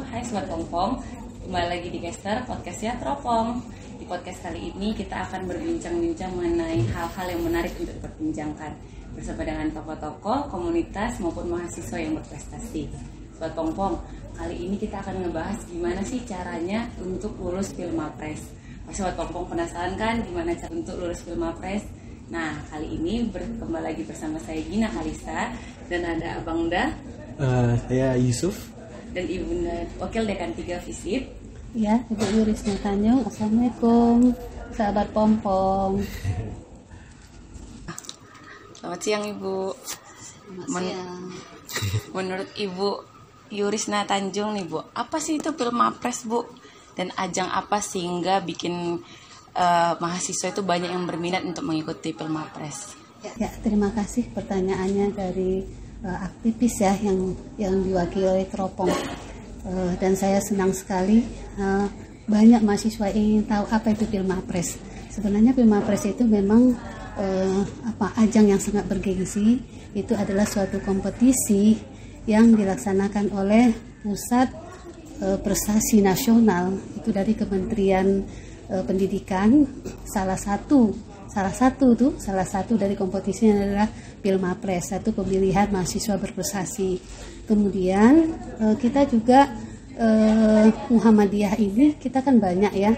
Hai Sobat Pongpong, kembali lagi di Caster Podcastnya Teropong. Di podcast kali ini kita akan berbincang-bincang mengenai hal-hal yang menarik untuk diperbincangkan bersama dengan tokoh-tokoh, komunitas maupun mahasiswa yang berprestasi. Sobat Pongpong, kali ini kita akan ngebahas gimana sih caranya untuk lulus Pilmapres. Sobat Pongpong penasaran kan gimana cara untuk lulus Pilmapres? Nah, kali ini kembali lagi bersama saya Gina Kalista dan ada Abang Da. Saya Yusuf Dan Ibu Wakil Dekan 3 Visip. Ya, Ibu Yurisna Tanjung. Assalamualaikum, sahabat Pompong. Selamat siang Ibu. Menurut Ibu Yurisna Tanjung nih Bu, apa sih itu Pilmapres Bu? Dan ajang apa sehingga bikin mahasiswa itu banyak yang berminat untuk mengikuti Pilmapres? Ya, terima kasih pertanyaannya dari aktivis ya yang diwakili oleh Teropong. Dan saya senang sekali banyak mahasiswa ingin tahu apa itu Pilmapres. Sebenarnya Pilmapres itu memang ajang yang sangat bergengsi. Itu adalah suatu kompetisi yang dilaksanakan oleh Pusat Prestasi Nasional, itu dari Kementerian Pendidikan. Salah satu dari kompetisinya adalah Pilmapres, satu pemilihan mahasiswa berprestasi. Kemudian kita juga Muhammadiyah ini kita kan banyak ya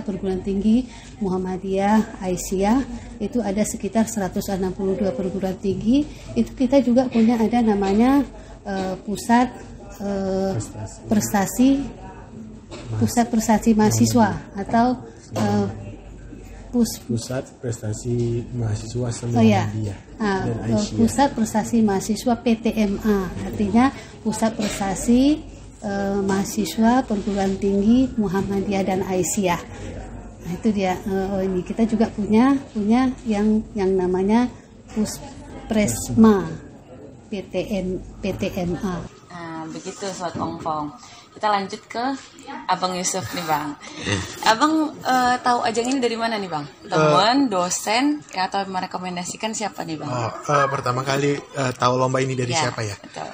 perguruan tinggi Muhammadiyah, Aisyah itu ada sekitar 162 perguruan tinggi. Itu kita juga punya ada namanya pusat prestasi mahasiswa atau Pusat Prestasi Mahasiswa Muhammadiyah dan Aisyah. Pusat Prestasi Mahasiswa PTMA, artinya Pusat Prestasi Mahasiswa Perguruan Tinggi Muhammadiyah dan Aisyah. Nah, itu dia. Ini kita juga punya yang namanya Puspresma PTMA. Nah, begitu Sobat Pongpong. Kita lanjut ke Abang Yusuf nih Bang. Abang tahu ajang ini dari mana nih Bang? Teman, dosen, atau merekomendasikan siapa nih Bang? Pertama kali tahu lomba ini dari siapa ya? Betul.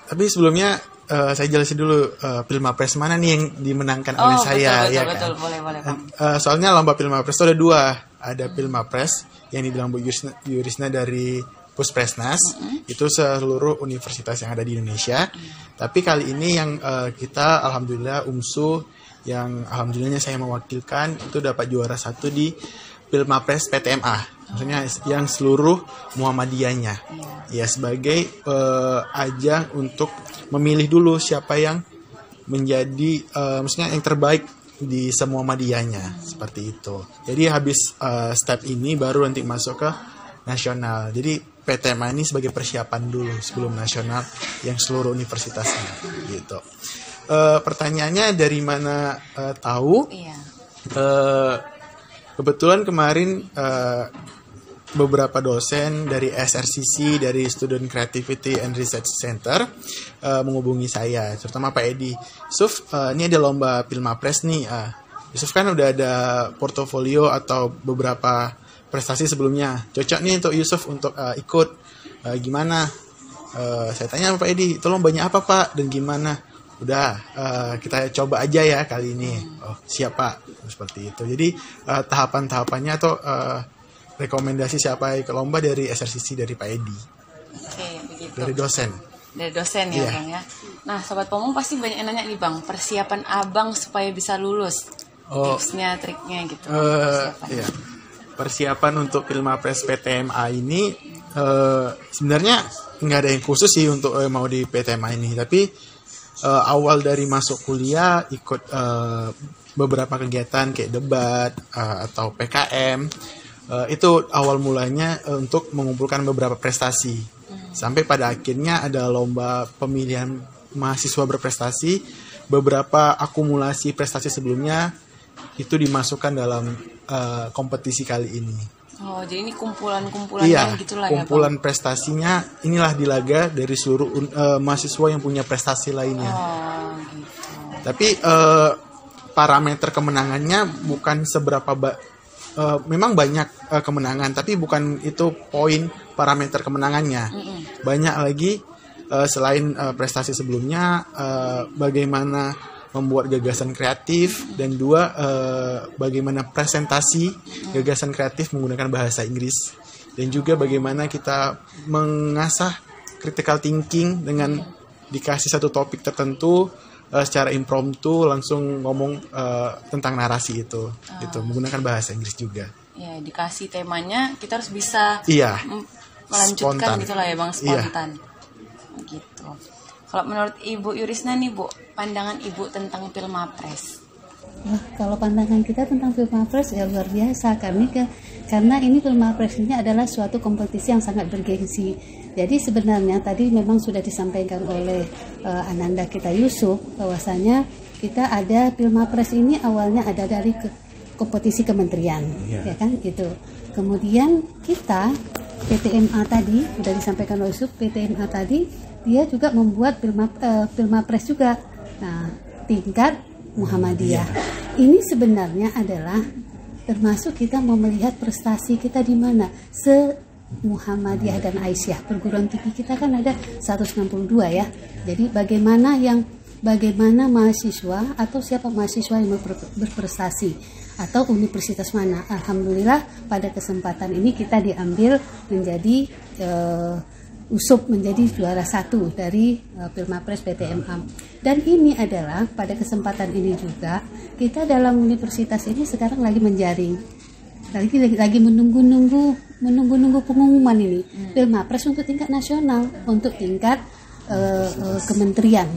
Tapi sebelumnya saya jelasin dulu Pilmapres mana nih yang dimenangkan oleh saya. Betul, boleh Bang. Soalnya lomba Pilmapres itu ada dua. Ada Pilmapres yang dibilang Bu Yurisna dari Puspresnas, itu seluruh universitas yang ada di Indonesia. Tapi kali ini yang kita alhamdulillah UMSU yang alhamdulillahnya saya mewakilkan itu dapat juara 1 di Pilmapres PTMA. Maksudnya yang seluruh Muhammadiyahnya. Ya sebagai ajang untuk memilih dulu siapa yang menjadi maksudnya yang terbaik di semua Muhammadiyahnya, seperti itu. Jadi habis step ini baru nanti masuk ke nasional. Jadi PTMA ini sebagai persiapan dulu sebelum nasional yang seluruh universitasnya gitu. Pertanyaannya dari mana tahu? Iya. Kebetulan kemarin beberapa dosen dari SRCC, dari Student Creativity and Research Center menghubungi saya, terutama Pak Edi. Yusuf, ini ada lomba Pilmapres nih. Yusuf kan udah ada portofolio atau beberapa prestasi sebelumnya, cocok nih untuk Yusuf untuk ikut. Gimana? Saya tanya Pak Edi, itu lombanya apa Pak dan gimana? Udah, kita coba aja ya kali ini. Oh siap Pak, seperti itu. Jadi tahapan-tahapannya atau rekomendasi siapa ikut lomba dari SRCC dari Pak Edi. Oke, begitu. Dari dosen Ya Bang ya. Nah Sobat Pongpong pasti banyak yang nanya nih Bang, persiapan Abang supaya bisa lulus, tipsnya, triknya gitu. Iya. Persiapan untuk Pilmapres PTMA ini sebenarnya nggak ada yang khusus sih untuk mau di PTMA ini, tapi awal dari masuk kuliah ikut beberapa kegiatan kayak debat atau PKM, itu awal mulanya untuk mengumpulkan beberapa prestasi sampai pada akhirnya ada lomba pemilihan mahasiswa berprestasi. Beberapa akumulasi prestasi sebelumnya itu dimasukkan dalam kompetisi kali ini. Oh, jadi ini kumpulan-kumpulannya gitulah ya, Bang? Kumpulan prestasinya inilah dilaga dari seluruh mahasiswa yang punya prestasi lainnya. Oh, gitu. Tapi parameter kemenangannya bukan seberapa memang banyak kemenangan, tapi bukan itu poin parameter kemenangannya. Banyak lagi selain prestasi sebelumnya, bagaimana membuat gagasan kreatif, dan dua, bagaimana presentasi gagasan kreatif menggunakan bahasa Inggris, dan juga bagaimana kita mengasah critical thinking dengan dikasih satu topik tertentu, secara impromptu langsung ngomong tentang narasi itu, gitu, menggunakan bahasa Inggris juga. Ya, dikasih temanya kita harus bisa spontan. melanjutkan gitulah ya Bang, spontan. Gitu. Kalau menurut Ibu Yurisna nih Bu, pandangan Ibu tentang Pilmapres? Wah, kalau pandangan kita tentang Pilmapres ya luar biasa, karena ini Pilmapres ini adalah suatu kompetisi yang sangat bergengsi. Jadi sebenarnya tadi memang sudah disampaikan oleh Ananda kita Yusuf bahwasanya kita ada Pilmapres ini awalnya ada dari kompetisi kementerian, ya kan gitu. Kemudian kita PTMA tadi sudah disampaikan oleh Yusuf, PTMA tadi dia juga membuat Pilmapres juga. Nah, tingkat Muhammadiyah. Ini sebenarnya adalah termasuk kita mau melihat prestasi kita di mana. Muhammadiyah dan Aisyah, perguruan tinggi kita kan ada 162 ya. Jadi bagaimana mahasiswa atau siapa mahasiswa yang berprestasi atau universitas mana. Alhamdulillah pada kesempatan ini kita diambil menjadi USUP, menjadi juara 1 dari Pilmapres PTMA. Dan ini adalah pada kesempatan ini juga kita dalam universitas ini sekarang lagi menjaring, lagi menunggu pengumuman ini Pilmapres untuk tingkat nasional, untuk tingkat kementerian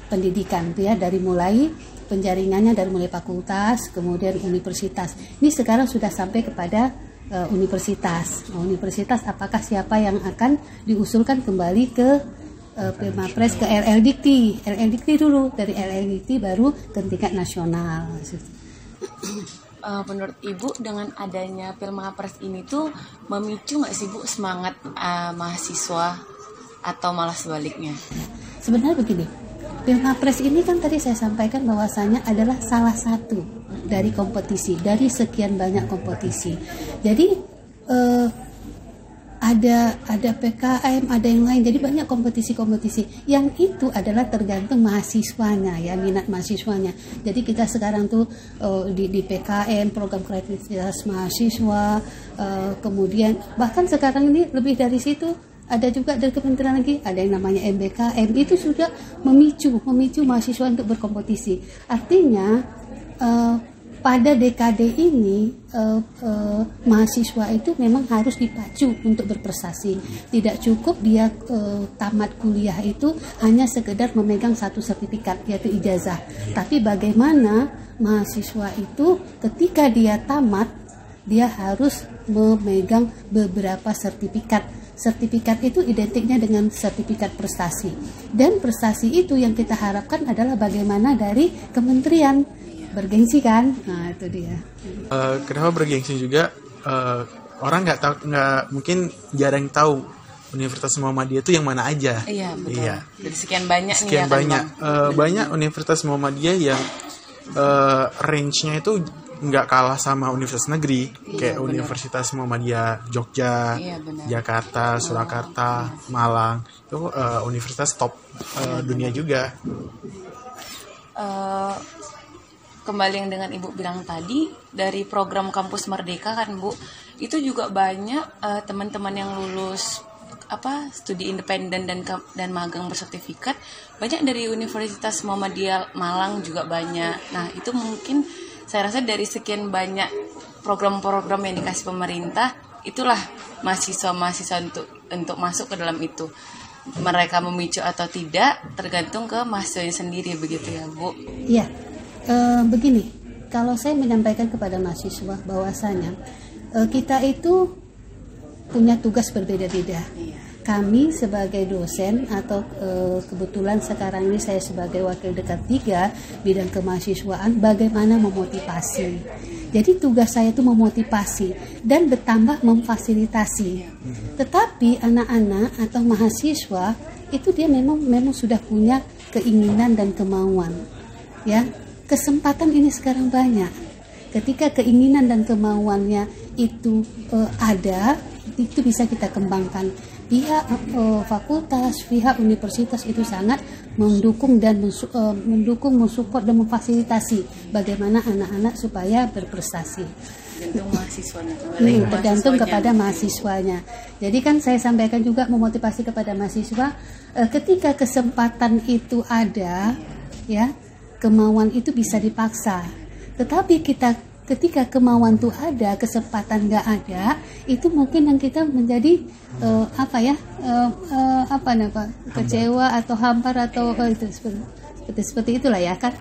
pendidikan ya, dari mulai penjaringannya dari mulai fakultas kemudian universitas. Ini sekarang sudah sampai kepada universitas. Apakah siapa yang akan diusulkan kembali ke Pilmapres, ke LLDikti dulu, dari LLDikti baru ke tingkat nasional. Menurut Ibu dengan adanya Pilmapres ini tuh memicu nggak sih Bu semangat mahasiswa atau malah sebaliknya? Sebenarnya begini, Pilmapres ini kan tadi saya sampaikan bahwasanya adalah salah satu dari kompetisi, dari sekian banyak kompetisi. Jadi ada PKM, ada yang lain. Jadi banyak kompetisi-kompetisi yang itu adalah tergantung mahasiswanya ya, minat mahasiswanya. Jadi kita sekarang tuh di PKM, program kreativitas mahasiswa, kemudian bahkan sekarang ini lebih dari situ. Ada juga dari kementerian lagi, ada yang namanya MBKM, itu sudah memicu mahasiswa untuk berkompetisi. Artinya pada dekade ini mahasiswa itu memang harus dipacu untuk berprestasi. Tidak cukup dia tamat kuliah itu hanya sekedar memegang satu sertifikat yaitu ijazah. Tapi bagaimana mahasiswa itu ketika dia tamat dia harus memegang beberapa sertifikat. Sertifikat itu identiknya dengan sertifikat prestasi. Dan prestasi itu yang kita harapkan adalah bagaimana dari kementerian. Bergengsi kan? Nah itu dia. Kenapa bergengsi juga? Orang mungkin jarang tahu Universitas Muhammadiyah itu yang mana aja. Iya betul. Iya. Jadi sekian banyak sekian nih ya banyak. Kan, banyak Universitas Muhammadiyah yang range-nya itu nggak kalah sama universitas negeri, kayak benar. Universitas Muhammadiyah Jogja, Jakarta, Surakarta, Malang, itu universitas top dunia juga. Kembali yang dengan Ibu bilang tadi, dari program Kampus Merdeka kan Bu, itu juga banyak teman-teman yang lulus studi independen dan magang bersertifikat, banyak dari Universitas Muhammadiyah Malang juga banyak. Nah itu mungkin saya rasa dari sekian banyak program-program yang dikasih pemerintah, itulah mahasiswa-mahasiswa untuk masuk ke dalam itu. Mereka memicu atau tidak tergantung ke mahasiswanya sendiri, begitu ya Bu? Iya, begini, kalau saya menyampaikan kepada mahasiswa bahwasanya kita itu punya tugas berbeda-beda. Kami sebagai dosen atau kebetulan sekarang ini saya sebagai wakil dekan 3 bidang kemahasiswaan, bagaimana memotivasi. Jadi tugas saya itu memotivasi dan bertambah memfasilitasi. Tetapi anak-anak atau mahasiswa itu dia memang sudah punya keinginan dan kemauan. Ya, kesempatan ini sekarang banyak. Ketika keinginan dan kemauannya itu ada, itu bisa kita kembangkan. pihak fakultas, pihak universitas itu sangat mendukung dan mensupport dan memfasilitasi bagaimana anak-anak supaya berprestasi. Tergantung mahasiswanya. Tergantung kepada mahasiswanya. Jadi kan saya sampaikan juga memotivasi kepada mahasiswa, ketika kesempatan itu ada, ya, kemauan itu bisa dipaksa. Tetapi ketika kemauan itu ada, kesempatan nggak ada, itu mungkin yang kita menjadi kecewa atau hambar atau itu seperti itulah ya kan.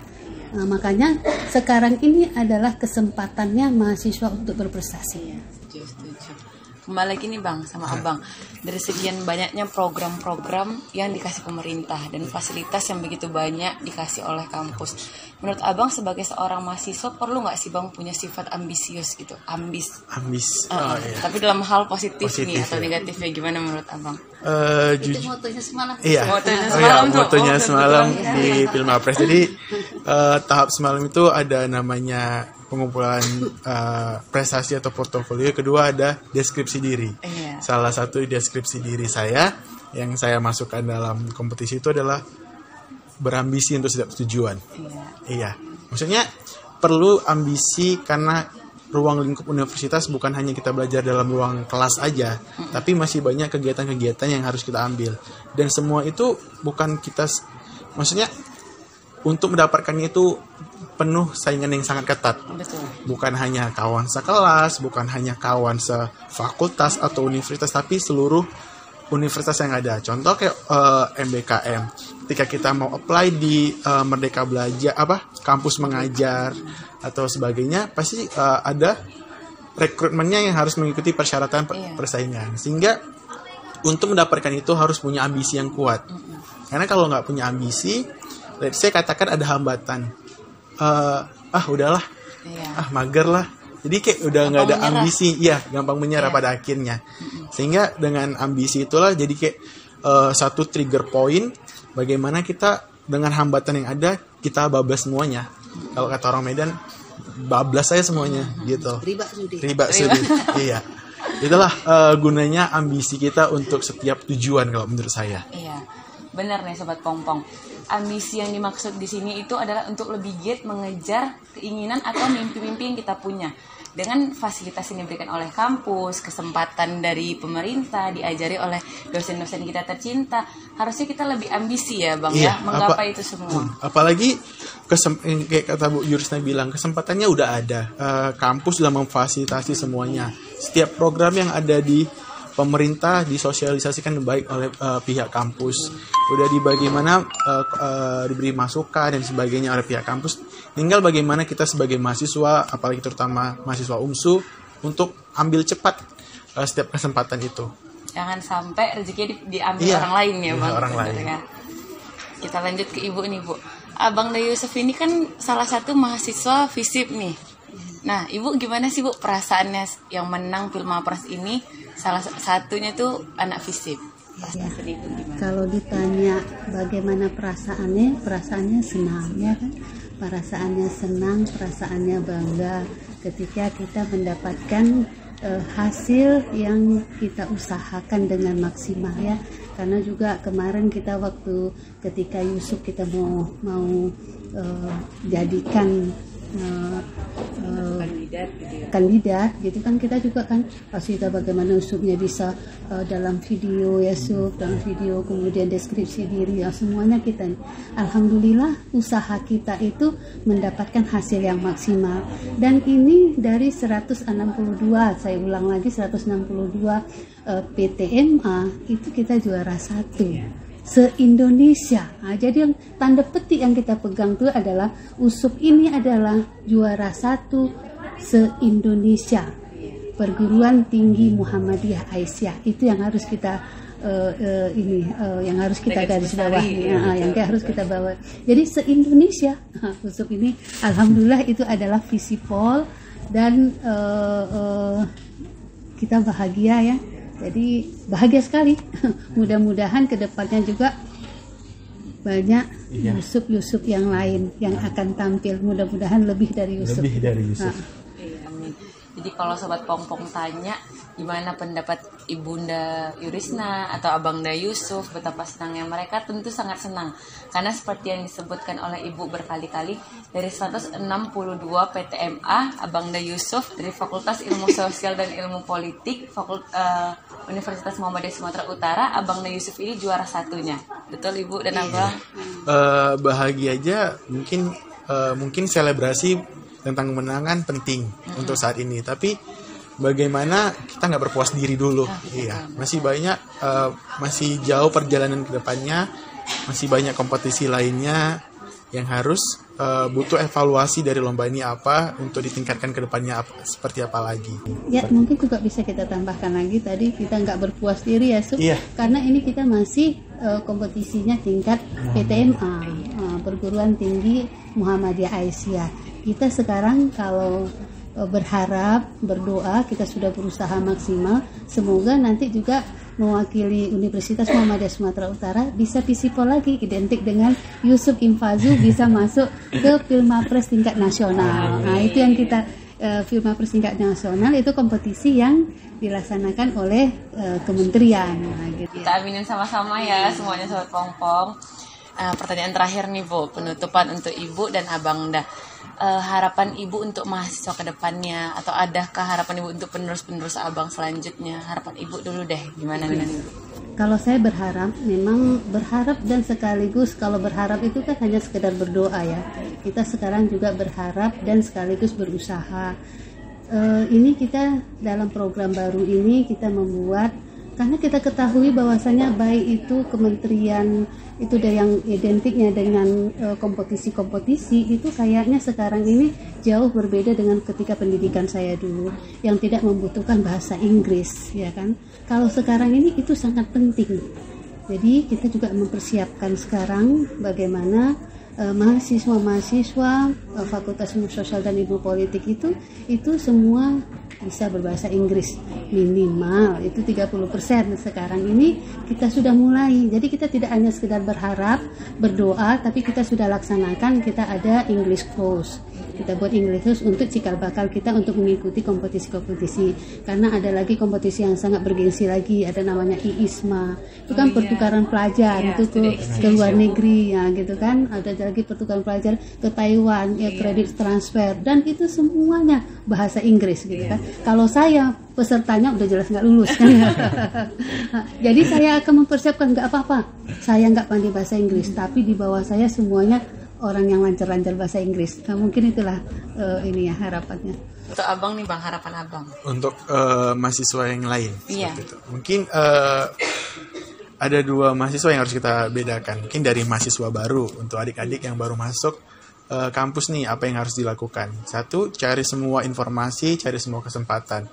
Nah, makanya sekarang ini adalah kesempatannya mahasiswa untuk berprestasi. Iya, setuju. Kembali lagi nih Bang sama Abang, dari sekian banyaknya program-program yang dikasih pemerintah dan fasilitas yang begitu banyak dikasih oleh kampus, menurut Abang sebagai seorang mahasiswa perlu nggak sih Bang punya sifat ambisius gitu, ambis? Iya. Tapi dalam hal positif nih atau negatifnya gimana menurut Abang? Itu motonya semalam. Iya. Motonya semalam di Pilmapres. Jadi tahap semalam itu ada namanya pengumpulan prestasi atau portofolio. Kedua ada deskripsi diri. Iya. Salah satu deskripsi diri saya yang saya masukkan dalam kompetisi itu adalah berambisi untuk setiap tujuan. Iya. Maksudnya perlu ambisi karena ruang lingkup universitas bukan hanya kita belajar dalam ruang kelas aja, tapi masih banyak kegiatan-kegiatan yang harus kita ambil. Dan semua itu bukan kita, maksudnya untuk mendapatkannya itu penuh saingan yang sangat ketat. Betul. Bukan hanya kawan sekelas, bukan hanya kawan sefakultas atau universitas, tapi seluruh universitas yang ada. Contoh kayak MBKM. Ketika kita mau apply di Merdeka Belajar, kampus mengajar atau sebagainya, pasti ada rekrutmennya yang harus mengikuti persyaratan persaingan. Sehingga untuk mendapatkan itu harus punya ambisi yang kuat. Karena kalau nggak punya ambisi, saya katakan ada hambatan. Udahlah, mager lah. Jadi kayak udah nggak ada ambisi, gampang menyerah pada akhirnya. Sehingga dengan ambisi itulah jadi kayak satu trigger point bagaimana kita dengan hambatan yang ada kita bablas semuanya. Kalau kata orang Medan, bablas saya semuanya gitu. Riba sudi. Iya. Itulah gunanya ambisi kita untuk setiap tujuan kalau menurut saya. Iya. Benar nih Sobat Pongpong. Ambisi yang dimaksud di sini itu adalah untuk lebih giat mengejar keinginan atau mimpi-mimpi yang kita punya. Dengan fasilitas yang diberikan oleh kampus, kesempatan dari pemerintah, diajari oleh dosen-dosen kita tercinta, harusnya kita lebih ambisi ya Bang menggapai itu semua. Apalagi kayak kata Bu Yurisna bilang, kesempatannya udah ada. Kampus sudah memfasilitasi semuanya. Setiap program yang ada di pemerintah disosialisasikan baik oleh pihak kampus. Udah diberi masukan dan sebagainya oleh pihak kampus. Tinggal bagaimana kita sebagai mahasiswa, apalagi terutama mahasiswa UMSU, untuk ambil cepat setiap kesempatan itu. Jangan sampai rezekinya diambil orang lain ya Bang. Orang lain. Ya. Kita lanjut ke Ibu nih Bu. Abang Dayu Yusuf ini kan salah satu mahasiswa FISIP nih. Nah, Ibu gimana sih Bu perasaannya yang menang Pilmapres ini? Salah satunya tuh anak FISIP. Kalau ditanya bagaimana perasaannya senang ya kan? Perasaannya senang, perasaannya bangga ketika kita mendapatkan hasil yang kita usahakan dengan maksimal ya. Karena juga kemarin kita waktu ketika Yusuf kita mau jadikan kandidat gitu kan, kita juga kan pasti kita bagaimana Yusufnya bisa dalam video Yusuf, dalam video kemudian deskripsi diri ya, semuanya kita alhamdulillah usaha kita itu mendapatkan hasil yang maksimal. Dan ini dari 162, saya ulang lagi 162 PTMA itu kita juara 1 se-Indonesia. Nah, jadi yang tanda petik yang kita pegang itu adalah USUP ini adalah juara 1 se-Indonesia. Perguruan Tinggi Muhammadiyah Aisyah. Itu yang harus kita yang harus kita garis bawahi, yang harus kita bawa. Jadi se-Indonesia USUP ini alhamdulillah itu adalah visipol dan kita bahagia ya. Jadi bahagia sekali. Mudah-mudahan kedepannya juga banyak Yusuf yang lain yang akan tampil. Mudah-mudahan lebih dari Yusuf. Lebih dari Yusuf. Amin. Jadi kalau Sobat Pongpong tanya Gimana pendapat Ibunda Yurisna atau Abangda Yusuf? Betapa senangnya mereka, tentu sangat senang. Karena seperti yang disebutkan oleh Ibu berkali-kali, dari 162 PTMA, Abangda Yusuf dari Fakultas Ilmu Sosial dan Ilmu Politik Universitas Muhammadiyah Sumatera Utara, Abangda Yusuf ini juara satunya. Betul Ibu dan Abang? Bahagia aja, mungkin selebrasi tentang kemenangan penting untuk saat ini. Tapi bagaimana kita nggak berpuas diri dulu? Iya, masih banyak, masih jauh perjalanan ke depannya, masih banyak kompetisi lainnya yang harus butuh evaluasi dari lomba ini apa untuk ditingkatkan ke depannya seperti apa lagi. Ya, mungkin juga bisa kita tambahkan lagi tadi, kita nggak berpuas diri ya, Sub. Iya. Karena ini kita masih kompetisinya tingkat PTMA, perguruan tinggi Muhammadiyah Aisyah. Kita sekarang kalau berharap, berdoa, kita sudah berusaha maksimal, semoga nanti juga mewakili Universitas Muhammadiyah Sumatera Utara bisa visipol lagi, identik dengan Yusuf Infazu, bisa masuk ke Filmapres tingkat nasional. Nah, itu yang kita Filmapres tingkat nasional itu kompetisi yang dilaksanakan oleh kementerian. Nah, gitu. Kita aminin sama-sama ya semuanya Sobat Pongpong. Pertanyaan terakhir nih Bu, penutupan untuk Ibu dan Abangda. Harapan Ibu untuk mahasiswa ke depannya, atau adakah harapan Ibu untuk penerus-penerus Abang selanjutnya? Harapan Ibu dulu deh, gimana nih? Kalau saya berharap, memang berharap dan sekaligus, kalau berharap itu kan hanya sekedar berdoa ya. Kita sekarang juga berharap dan sekaligus berusaha. Ini kita dalam program baru ini kita membuat, karena kita ketahui bahwasanya baik itu kementerian itu dari yang identiknya dengan kompetisi-kompetisi itu kayaknya sekarang ini jauh berbeda dengan ketika pendidikan saya dulu yang tidak membutuhkan bahasa Inggris, ya kan. Kalau sekarang ini itu sangat penting. Jadi kita juga mempersiapkan sekarang bagaimana mahasiswa-mahasiswa Fakultas Ilmu Sosial dan Ilmu Politik itu semua bisa berbahasa Inggris minimal itu 30%. Sekarang ini kita sudah mulai, jadi kita tidak hanya sekedar berharap, berdoa, tapi kita sudah laksanakan. Kita ada English course, kita buat English course untuk cikal bakal kita untuk mengikuti kompetisi-kompetisi. Karena ada lagi kompetisi yang sangat bergengsi lagi, ada namanya IISMA, itu kan pertukaran pelajar itu ke luar negeri ya gitu kan. Ada lagi pertukaran pelajar ke Taiwan, ya kredit transfer, dan itu semuanya bahasa Inggris gitu kan. Kalau saya pesertanya udah jelas nggak lulus kan. Jadi saya akan mempersiapkan, nggak apa-apa saya nggak pandai bahasa Inggris, tapi di bawah saya semuanya orang yang lancar-lancar bahasa Inggris. Nah, mungkin itulah ini ya harapannya. Untuk Abang nih Bang, harapan Abang Untuk mahasiswa yang lain. Iya. Itu. Mungkin ada dua mahasiswa yang harus kita bedakan. Mungkin dari mahasiswa baru, untuk adik-adik yang baru masuk kampus nih, apa yang harus dilakukan? Satu, cari semua informasi, cari semua kesempatan.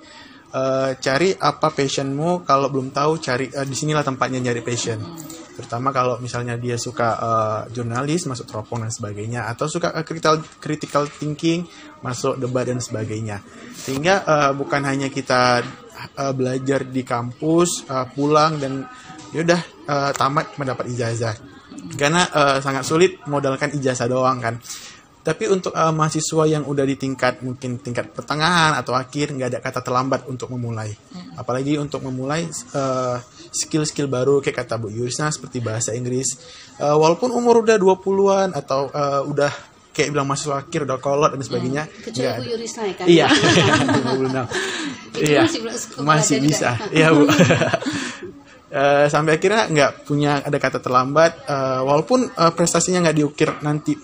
Cari apa passionmu. Kalau belum tahu, cari disinilah tempatnya nyari passion. Terutama kalau misalnya dia suka jurnalis, masuk teropong dan sebagainya, atau suka critical thinking, masuk debat dan sebagainya. Sehingga bukan hanya kita belajar di kampus, pulang dan yaudah tamat mendapat ijazah. Karena sangat sulit modalkan ijazah doang kan. Tapi untuk mahasiswa yang udah di mungkin tingkat pertengahan atau akhir, nggak ada kata terlambat untuk memulai. Apalagi untuk memulai skill-skill baru kayak kata Bu Yurisna seperti bahasa Inggris. Walaupun umur udah 20-an atau udah kayak bilang mahasiswa akhir udah kolot dan sebagainya. Kecuali Bu Yurisna kan. Iya. Iya. Masih bisa. Iya, Bu. Sampai akhirnya nggak punya ada kata terlambat, walaupun prestasinya nggak diukir nanti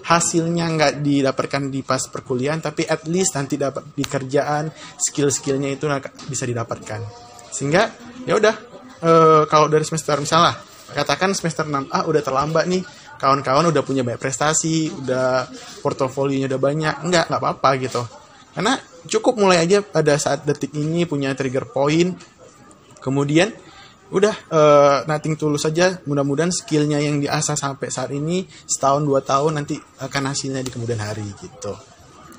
hasilnya nggak didapatkan di pas perkuliahan, tapi at least nanti dapat di kerjaan, skill-skillnya itu bisa didapatkan. Sehingga ya udah, kalau dari semester misalnya katakan semester 6A udah terlambat nih, kawan-kawan udah punya banyak prestasi, udah portofolionya udah banyak, nggak apa-apa gitu. Karena cukup mulai aja pada saat detik ini punya trigger point, kemudian udah nothing tulus saja. Mudah-mudahan skillnya yang diasah sampai saat ini setahun 2 tahun nanti akan hasilnya di kemudian hari gitu.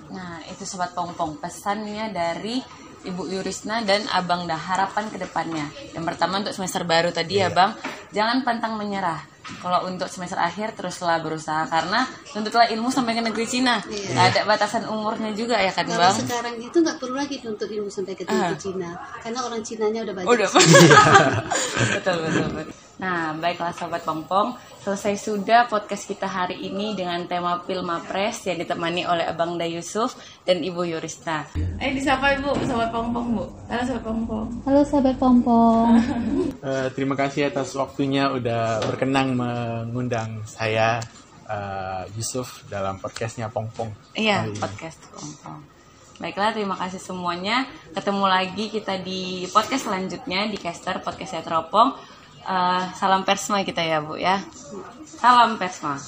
Nah itu Sobat Pongpong, pesannya dari Ibu Yurisna dan Abang Dah, harapan ke depannya. Yang pertama untuk semester baru tadi ya Bang, jangan pantang menyerah. Kalau untuk semester akhir teruslah berusaha karena tuntutlah ilmu sampai ke negeri Cina. Nggak ada batasan umurnya juga ya kan Kalau Bang? sekarang itu nggak perlu lagi tuntut ilmu sampai ke negeri Cina, karena orang Cinanya udah banyak. Udah. betul. Nah, baiklah Sobat Pongpong, selesai sudah podcast kita hari ini dengan tema Pilmapres yang ditemani oleh Abang Da Yusuf dan Ibu Yurisna. Disapa Ibu, Sobat Pongpong Bu. Halo Sobat Pongpong. Halo sahabat Pompong. Terima kasih atas waktunya udah berkenan mengundang saya Yusuf dalam podcastnya Pongpong. Iya, podcast Pongpong. Baiklah, terima kasih semuanya. Ketemu lagi kita di podcast selanjutnya di Caster Podcastnya Teropong. Salam Persma kita ya Bu ya. Salam Persma.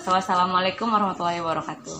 Wassalamualaikum warahmatullahi wabarakatuh.